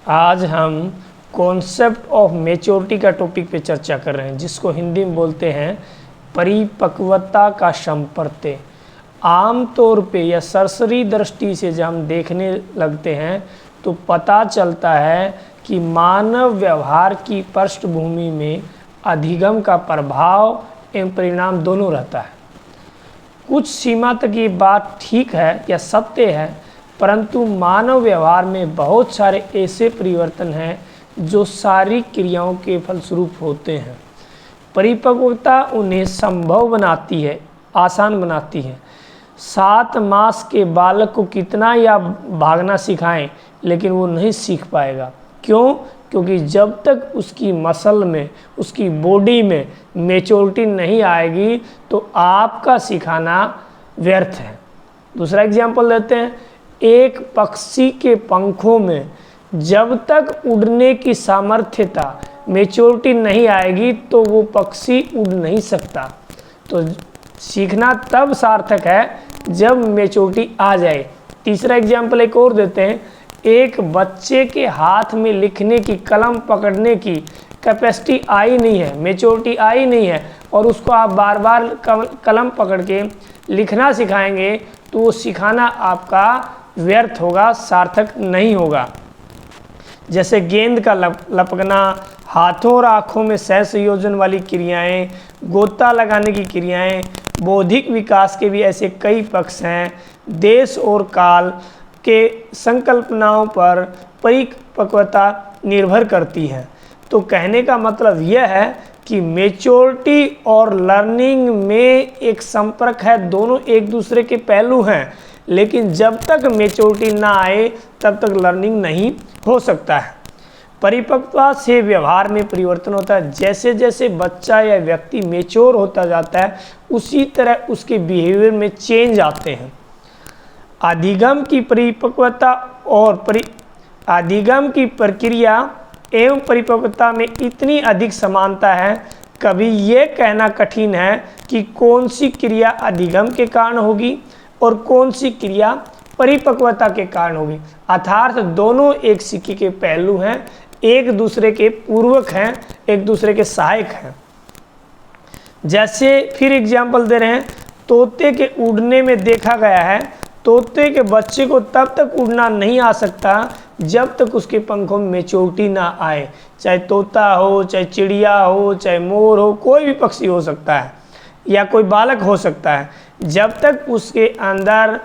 आज हम concept of maturity का टॉपिक पे चर्चा कर रहे हैं, जिसको हिंदी में बोलते हैं परिपक्वता का संपर्त्य। आम तौर पे या सरसरी दृष्टि से जब हम देखने लगते हैं तो पता चलता है कि मानव व्यवहार की पृष्ठभूमि में अधिगम का प्रभाव एवं परिणाम दोनों रहता है। कुछ सीमा तक ये बात ठीक है या सत्य है, परंतु मानव व्यवहार में बहुत सारे ऐसे परिवर्तन हैं जो शारीरिक क्रियाओं के फलस्वरूप होते हैं। परिपक्वता उन्हें संभव बनाती है, आसान बनाती है। 7 मास के बालक को कितना या भागना सिखाएं, लेकिन वो नहीं सीख पाएगा। क्यों? क्योंकि जब तक उसकी मसल में, उसकी बॉडी में मैच्योरिटी नहीं आएगी तो आपका सिखाना व्यर्थ है। दूसरा एग्जाम्पल देते हैं। एक पक्षी के पंखों में जब तक उड़ने की सामर्थ्यता, मैच्योरिटी नहीं आएगी तो वो पक्षी उड़ नहीं सकता। तो सीखना तब सार्थक है जब मैच्योरिटी आ जाए। तीसरा एग्जाम्पल एक और देते हैं। एक बच्चे के हाथ में लिखने की, कलम पकड़ने की कैपेसिटी आई नहीं है, मैच्योरिटी आई नहीं है, और उसको आप बार बार कलम पकड़ के लिखना सिखाएंगे तो वो सिखाना आपका व्यर्थ होगा, सार्थक नहीं होगा। जैसे गेंद का लपकना, हाथों और आँखों में सहसंयोजन वाली क्रियाएं, गोता लगाने की क्रियाएं, बौद्धिक विकास के भी ऐसे कई पक्ष हैं। देश और काल के संकल्पनाओं पर परिपक्वता निर्भर करती है। तो कहने का मतलब यह है कि मैच्योरिटी और लर्निंग में एक संपर्क है, दोनों एक दूसरे के पहलू हैं, लेकिन जब तक मैच्योरिटी ना आए तब तक लर्निंग नहीं हो सकता है। परिपक्वता से व्यवहार में परिवर्तन होता है। जैसे जैसे बच्चा या व्यक्ति मैच्योर होता जाता है, उसी तरह उसके बिहेवियर में चेंज आते हैं। अधिगम की परिपक्वता और अधिगम की प्रक्रिया एवं परिपक्वता में इतनी अधिक समानता है, कभी ये कहना कठिन है कि कौन सी क्रिया अधिगम के कारण होगी और कौन सी क्रिया परिपक्वता के कारण होगी। अर्थात दोनों एक सिक्के के पहलू हैं, एक दूसरे के पूर्वक हैं, एक दूसरे के सहायक हैं। जैसे फिर एग्जाम्पल दे रहे हैं। तोते के उड़ने में देखा गया है, तोते के बच्चे को तब तक उड़ना नहीं आ सकता जब तक उसके पंखों में मैच्योरिटी ना आए। चाहे तोता हो, चाहे चिड़िया हो, चाहे मोर हो, कोई भी पक्षी हो सकता है या कोई बालक हो सकता है। जब तक उसके अंदर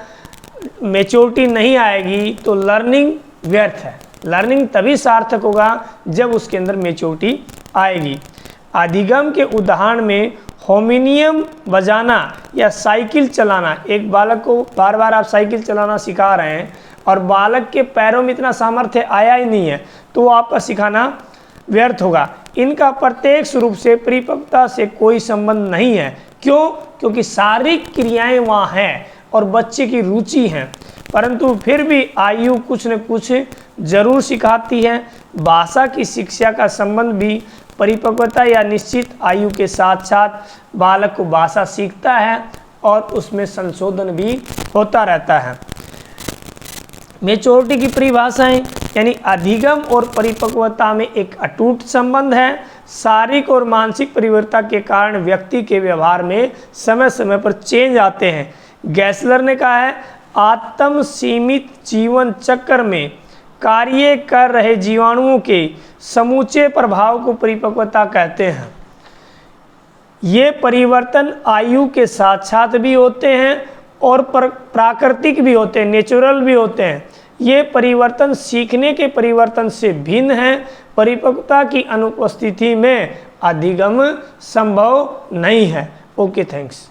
मैच्योरिटी नहीं आएगी तो लर्निंग व्यर्थ है। लर्निंग तभी सार्थक होगा जब उसके अंदर मैच्योरिटी आएगी। अधिगम के उदाहरण में हारमोनियम बजाना या साइकिल चलाना। एक बालक को बार बार आप साइकिल चलाना सिखा रहे हैं और बालक के पैरों में इतना सामर्थ्य आया ही नहीं है, तो वो आपका सिखाना व्यर्थ होगा। इनका प्रत्यक्ष रूप से परिपक्वता से कोई संबंध नहीं है। क्यों? क्योंकि शारीरिक क्रियाएं वहाँ हैं और बच्चे की रुचि हैं, परंतु फिर भी आयु कुछ न कुछ जरूर सिखाती है। भाषा की शिक्षा का संबंध भी परिपक्वता या निश्चित आयु के साथ साथ बालक को भाषा सीखता है और उसमें संशोधन भी होता रहता है। मैच्योरिटी की परिभाषाएं यानी अधिगम और परिपक्वता में एक अटूट संबंध है। शारीरिक और मानसिक परिवर्तन के कारण व्यक्ति के व्यवहार में समय समय पर चेंज आते हैं। गैसलर ने कहा है, आत्म सीमित जीवन चक्र में कार्य कर रहे जीवाणुओं के समूचे प्रभाव को परिपक्वता कहते हैं। ये परिवर्तन आयु के साथ साथ भी होते हैं और प्राकृतिक भी होते हैं, नेचुरल भी होते हैं। ये परिवर्तन सीखने के परिवर्तन से भिन्न है। परिपक्वता की अनुपस्थिति में अधिगम संभव नहीं है। Okay, thanks.